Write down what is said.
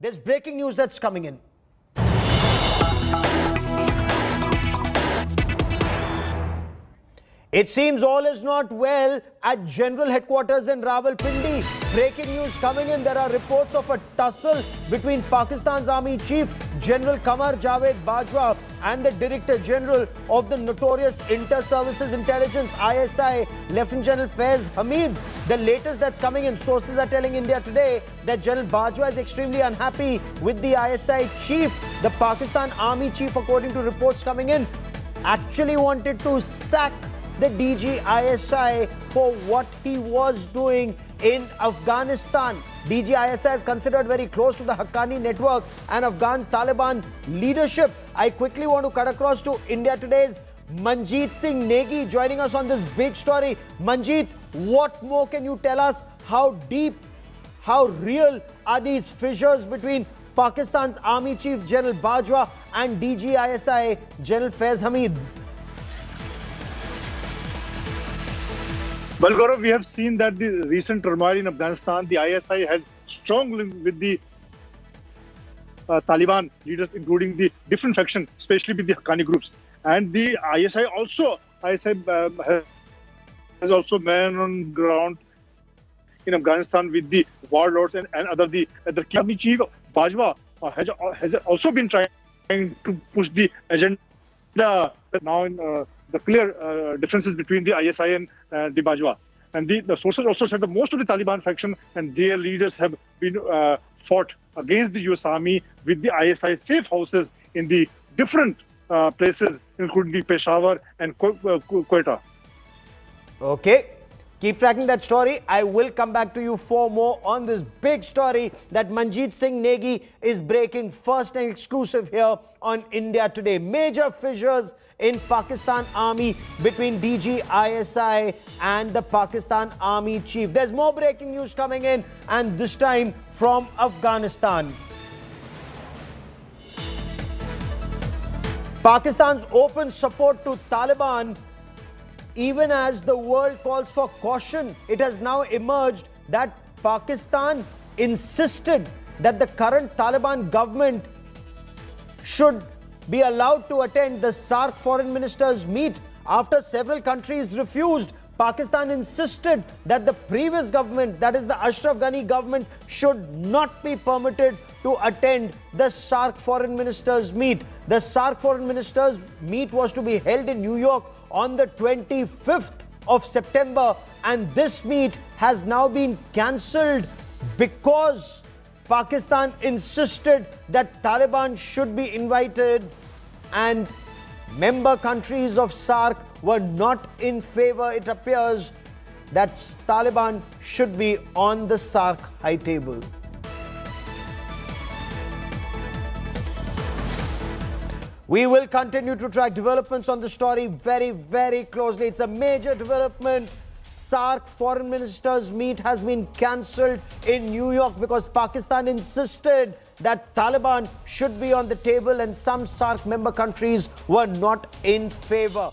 There's breaking news that's coming in. It seems all is not well at General Headquarters in Rawalpindi. Breaking news coming in. There are reports of a tussle between Pakistan's Army Chief General Qamar Javed Bajwa and the Director General of the notorious Inter-Services Intelligence ISI, Lieutenant General Faiz Hameed. The latest that's coming in, sources are telling India Today that General Bajwa is extremely unhappy with the ISI chief. The Pakistan Army Chief, according to reports coming in, actually wanted to sack the DGISI for what he was doing in Afghanistan. DGISI is considered very close to the Haqqani network and Afghan Taliban leadership. I quickly want to cut across to India Today's Manjeet Singh Negi joining us on this big story. Manjeet, what more can you tell us? How deep, how real are these fissures between Pakistan's Army Chief General Bajwa and DGISI General Faiz Hameed? Well, Gaurav, we have seen that the recent turmoil in Afghanistan, the ISI has strong link with the Taliban leaders, including the different factions, especially with the Haqqani groups. And the ISI has also man on ground in Afghanistan with the warlords and other. The Army Chief Bajwa has also been trying to push the agenda now in the clear differences between the ISI and the Bajwa. And the sources also said that most of the Taliban faction and their leaders have been fought against the US Army with the ISI safe houses in the different places, including the Peshawar and Quetta. Okay. Keep tracking that story. I will come back to you for more on this big story that Manjeet Singh Negi is breaking first and exclusive here on India Today. Major fissures in Pakistan Army between DGISI and the Pakistan Army Chief. There's more breaking news coming in, and this time from Afghanistan. Pakistan's open support to Taliban, even as the world calls for caution, it has now emerged that Pakistan insisted that the current Taliban government should be allowed to attend the SAARC foreign ministers meet. After several countries refused, Pakistan insisted that the previous government, that is the Ashraf Ghani government, should not be permitted to attend the SAARC foreign ministers meet. The SAARC foreign ministers meet was to be held in New York on the 25th of September, and this meet has now been cancelled because Pakistan insisted that Taliban should be invited, and member countries of SAARC were not in favor. It appears that Taliban should be on the SAARC high table. We will continue to track developments on the story very, very closely. It's a major development. SAARC foreign ministers meet has been cancelled in New York because Pakistan insisted that Taliban should be on the table and some SAARC member countries were not in favor.